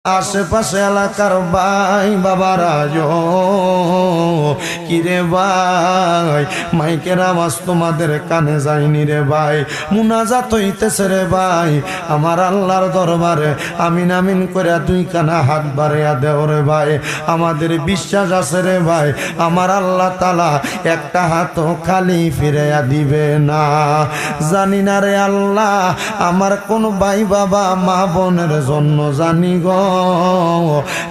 আশেপাশে এলাকার ভাই বাবারা কিরে ভাই, মাইকের আওয়াজ তোমাদের কানে যায়নি রে ভাই, মুনাজাত হইতেছে রে ভাই আমার আল্লাহর দরবারে, আমিন আমিন করে দুই কানা হাত বাড়াইয়া দেও রে ভাই। আমাদের বিশ্বাস আছে রে ভাই আমার আল্লাহ তাআলা একটা হাতও খালি ফিরাইয়া দিবে না। জানি না রে আল্লাহ আমার কোন ভাই বাবা মা বোনের জন্য জানি গো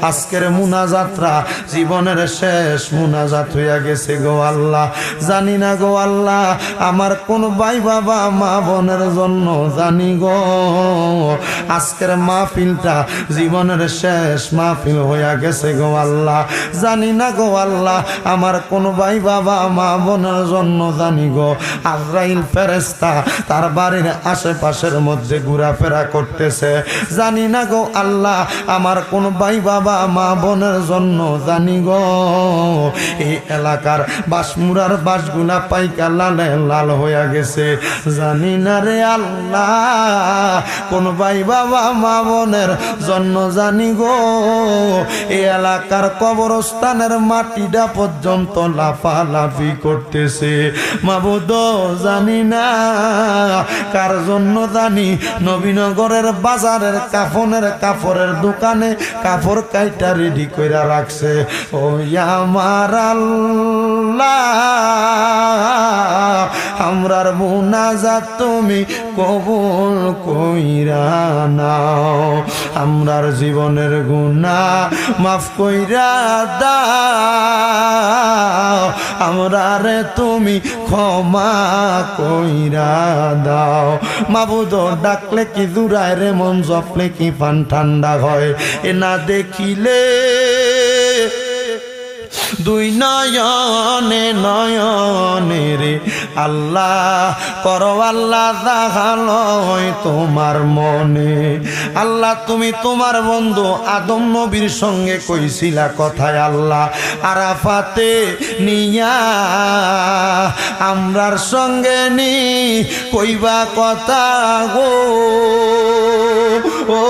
আজকের মুনাজাতরা জীবনের শেষ মুনাজাত হইয়া গেছে গো আল্লাহ। জানি না গো আল্লাহ আমার কোন ভাই বাবা মা বোনের জন্য জানি গো আজকের মাহফিলটা জীবনের শেষ মাহফিল হইয়া গেছে গো আল্লাহ। জানি না গো আল্লাহ আমার কোন ভাই বাবা মা বোনের জন্য জানি গো আজরাইল ফেরেশতা তার বাড়ির আশেপাশের মধ্যে ঘোরাফেরা করতেছে। জানি না গো আল্লাহ আমার কোন ভাই বাবা মা বোনের জন্য জানি গো এই এলাকার বাসমুরার বাসগুলা পাইকা লালে লাল হইয়া গেছে। জানি না রে আল্লাহ কোন ভাই বাবা মা বোনের জন্য জানি গো এই এলাকার কবরস্থানের মাটিটা পর্যন্ত লাফালাফি করতেছে। মাবুদ জানি না কার জন্য জানি নবীনগরের বাজারের কাপড়ের দোকানে কাপড় কাইটা রেডি কইরা রাখছে। ও আমার আল্লাহ আমরার মুনাজাত তুমি কবুল কইরা নাও, আমরার জীবনের গুনাহ মাফ কইরা দাও, আমরারে তুমি ক্ষমা কইরা দাও। মাবুদ ডাকলে কি জুড়ায় রে মন জপলে কি পান ঠান্ডা হয়, এ না দেখিলে দুই নয়নে নয়নে রে আল্লাহ করো আল্লাহ দেখালয় তোমার মনে। আল্লাহ তুমি তোমার বন্ধু আদম নবীর সঙ্গে কইছিলা কথায় আল্লাহ আরাফাতে নিয়া আমরার সঙ্গে নি কইবা কথা গো ও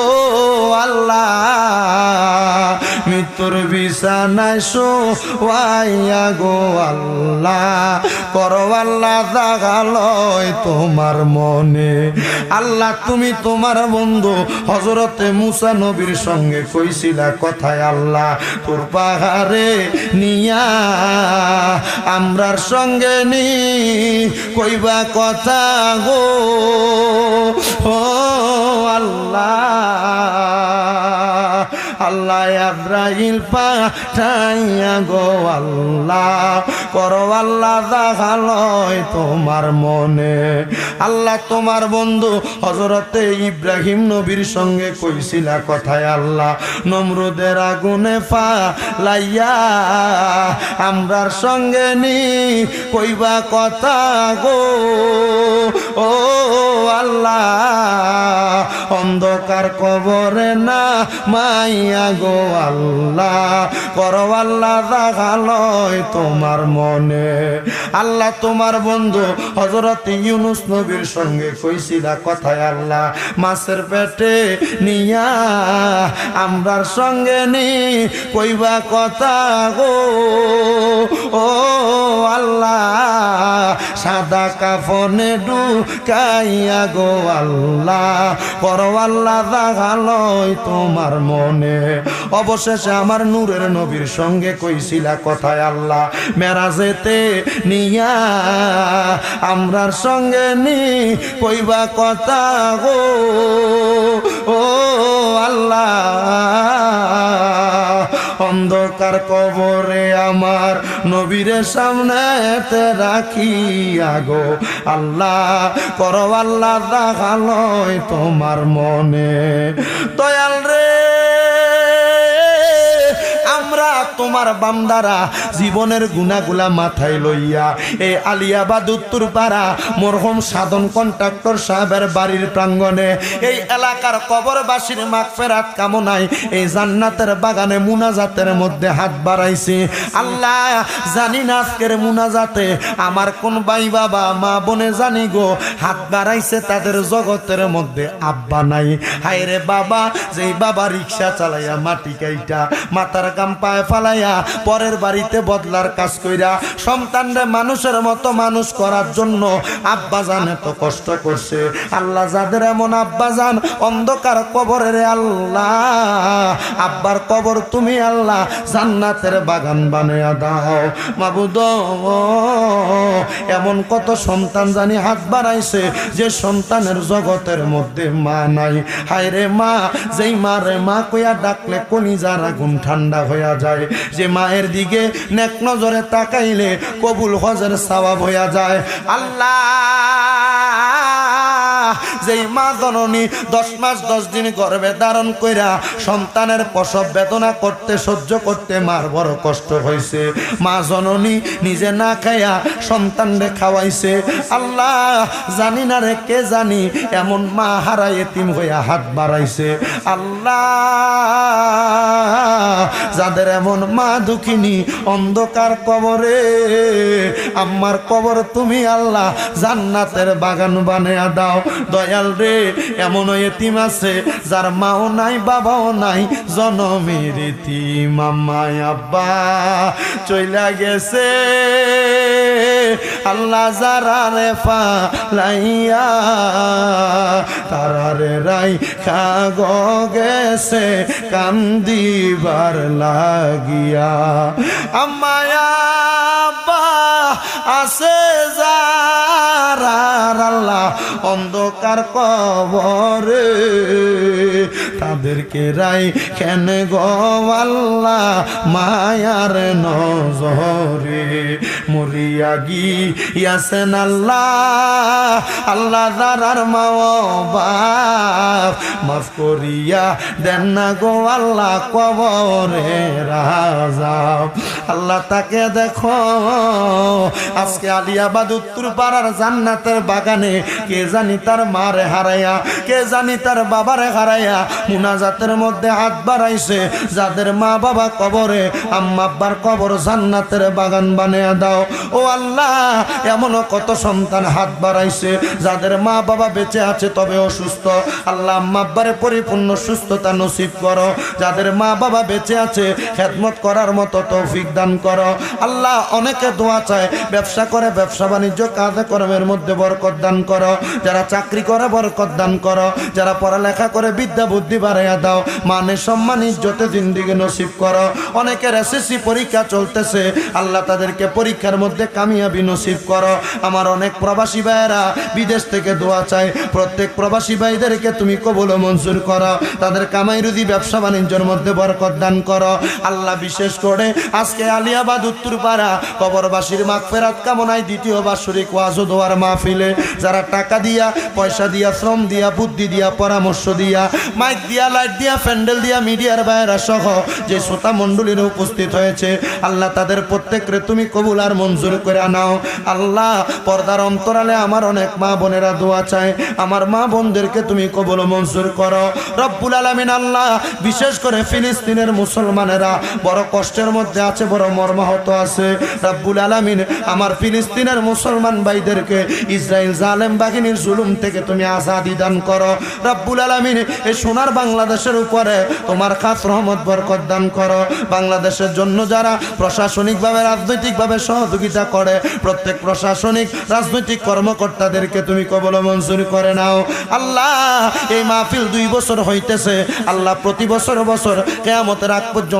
আল্লাহ মৃত্যুর বিছানায় শোয়াইয়া গো আল্লাহ করো আল্লাহ জাগালয় তোমার মনে। আল্লাহ তুমি তোমার বন্ধু হযরতে মুসা নবীর সঙ্গে কইছিলা কথায় আল্লাহ তোর পাহাড়ে নিয়া আমরার সঙ্গে নি কইবা কথা গো ও আল্লাহ। আল্লাহ আজরাইল পাঠাইয়া গো আল্লাহ করো আল্লাহ দেখালয় তোমার মনে। আল্লাহ তোমার বন্ধু হযরতে ইব্রাহিম নবীর সঙ্গে কইছিলা কথায় আল্লাহ নমরুদের আগুনে ফালাইয়া আমরার সঙ্গে নি কইবা কথা গো ও আল্লাহ অন্ধকার কবরে না মাইয়া গো আল্লাহ করো আল্লাহ দেখালয় তোমার মনে। আল্লাহ তোমার বন্ধু হযরত ইউনুস নবীর সঙ্গে কইছিলা কথায় আল্লাহ মাছের পেটে নিয়া আমরার সঙ্গে নি কইবা কথা গো ও আল্লাহ সাদা কাফনে ঢুকাইয়া গো আল্লাহ করো আল্লাহ দেখালয় তোমার মনে। অবশেষে আমার নূরের নবীর সঙ্গে কইছিলা কথায় আল্লাহ মেরাজেতে নিয়া আমরার সঙ্গে নি কইবা কথা গো ও আল্লাহ অন্ধকার কবরে আমার নবীর সামনেতে রাখিয়া গো আল্লাহ করো আল্লাহ দেখালয় তোমার মনে। দয়াল রে আমরা তোমার বান্দারা জীবনের গুনাহগুলা মাথায় লইয়া এই আলিয়াবাদ উত্তরপাড়া মরহুম সাধন কন্ট্রাক্টর সাহেবের বাড়ির প্রাঙ্গণে এই এলাকার কবরবাসীর মাগফিরাত কামনায় এই জান্নাতের বাগানে মুনাজাতের মধ্যে হাত বাড়াইছি। আল্লাহ জানি না আজকের মুনাজাতে আমার কোন ভাই বাবা মা বোনে জানি গো হাত বাড়াইছে তাদের জগতের মধ্যে আব্বা নাই। হায় রে বাবা, যেই বাবা রিক্সা চালাইয়া মাটি কাইটা মাথার গাম পায়ে ফালাইয়া পরের বাড়িতে বদলার কাজ কইরা সন্তানরে মানুষের মতো মানুষ করার জন্য আব্বা জান এত কষ্ট করছে। আল্লাহ যাদের এমন আব্বা জান অন্ধকার কবরের আল্লাহ আব্বার কবর তুমি আল্লাহ জান্নাতের বাগান বানায়া দাও মাবুদ। এমন কত সন্তান জানি হাত বাড়াইছে যে সন্তানের জগতের মধ্যে মা নাই। হায় রে মা, যেই মা রে মা কইয়া ডাকলে কলিজার আগুন ঠান্ডা হইয়া যায়, যে মায়ের দিকে নেক নজরে তাকাইলে কবুল হজের সওয়াব হইয়া যায়। আল্লাহ যেই মা জননী 10 মাস 10 দিন গর্ভে ধারণ কইরা সন্তানের প্রসব বেদনা করতে সহ্য করতে মার বড় কষ্ট হয়েছে, মা জননী নিজে না খাইয়া সন্তানরে খাওয়াইছে। আল্লাহ জানি না রে কে জানি এমন মা হারা এতিম হইয়া হাত বাড়াইছে। আল্লাহ যাদের এমন মা দুঃখিনী অন্ধকার কবরে আমার কবর তুমি আল্লাহ জান্নাতের বাগান বানায়া দাও। দয়াল রে, এমন এতিম আছে যার মাও নাই বাবাও নাই, জনমের এতিম আম্মাই আব্বা চইলা গেছে। আল্লাহ যারা রে ফালাইয়া তারারে রাই খাগ গেছে কান্দিবার লাগিয়া। আম্মাই আব্বা আছে যারা আল্লাহ অন্ধকার কবরে তাদেরকে রাই কেন গো আল্লাহ মায়ার নজরে মরিয়া গিয়াছেন আল্লাহ। আল্লাহ যারার মা বাপ মাফ করিয়া দেন না গো আল্লাহ কবরে রাজা। আল্লাহ তাকে দেখো আজকে আলিয়াবাদ উত্তরপাড়ার জান্নাতের বাগানে কে জানি তার মারে হারাইয়া কে জানি তার বাবারে হারাইয়া মুনাজাতের মধ্যে হাত বাড়াইছে। যাদের মা বাবা কবরে আম্মা আব্বার কবর জান্নাতের বাগান বানিয়ে দাও। ও আল্লাহ, এমনও কত সন্তান হাত বাড়াইছে যাদের মা বাবা বেঁচে আছে তবে অসুস্থ। আল্লাহ আম্মা আব্বারে পরিপূর্ণ সুস্থতা নসিব করো। যাদের মা বাবা বেঁচে আছে খেদমত করার মতো তৌফিক দান করো। আল্লাহ অনেকে দোয়া চায় ব্যবসা করে ব্যবসা বাণিজ্য কাজে কর্মের মধ্যে বরকত দান করো। যারা চাকরি করে বরকত দান করো। যারা পড়ালেখা করে বিদ্যা বুদ্ধি বাড়াইয়া দাও। মানে সম্মান ইজ্জতে জিন্দিগি নসিব করো। অনেকের এসএসসি পরীক্ষা চলতেছে, আল্লাহ তাদেরকে পরীক্ষার মধ্যে কামিয়াবি নসিব করো। আমার অনেক প্রবাসী ভাইয়েরা বিদেশ থেকে দোয়া চায়, প্রত্যেক প্রবাসী ভাইদেরকে তুমি কবুল মঞ্জুর করো। তাদের কামাই রুজি ব্যবসা বাণিজ্যের মধ্যে বরকত দান করো। আল্লাহ বিশেষ করে আজকে আলিয়াবাদ উত্তরপাড়া কবরবাসীর মাগফিরাত কামনায় দ্বিতীয় বাৎসরিক ওয়াজ ও দোয়ার মাহফিলে যারা টাকা দিয়া পয়সা দিয়া শ্রম দিয়া বুদ্ধি দিয়া পরামর্শ দিয়া মাইক দিয়া লাইট দিয়া প্যান্ডেল দিয়া মিডিয়ার বাইরা সহ যে শ্রোতা মণ্ডলীর উপস্থিত হয়েছে, আল্লাহ তাদের প্রত্যেকরে তুমি কবুল আর মঞ্জুর করে নাও। আল্লাহ পর্দার অন্তরালে আমার অনেক মা বোনেরা দোয়া চায়, আমার মা বোনদেরকে তুমি কবুল মঞ্জুর করো রব্বুল আলামিন। আল্লাহ বিশেষ করে ফিলিস্তিনের মুসলমানেরা বড় কষ্টের মধ্যে আছে, বড় মর্মাহত আছে। রব্বুল আলামিন আমার ফিলিস্তিনের মুসলমান ভাইদেরকে ইসরায়েল জালেম বাহিনীর জুলুম থেকে তুমি আজাদি দান করো। রব্বুল আলামিন এই সোনার বাংলাদেশের উপরে তোমার খাস রহমত বরকত দান করো। বাংলাদেশের জন্য যারা প্রশাসনিকভাবে রাজনৈতিকভাবে সহযোগিতা করে প্রত্যেক প্রশাসনিক রাজনৈতিক কর্মকর্তাদেরকে তুমি কবুল মঞ্জুর করে নাও। আল্লাহ এই মাহফিল 2 বছর হইতেছে, আল্লাহ প্রতি বছর কিয়ামতের আগ পর্যন্ত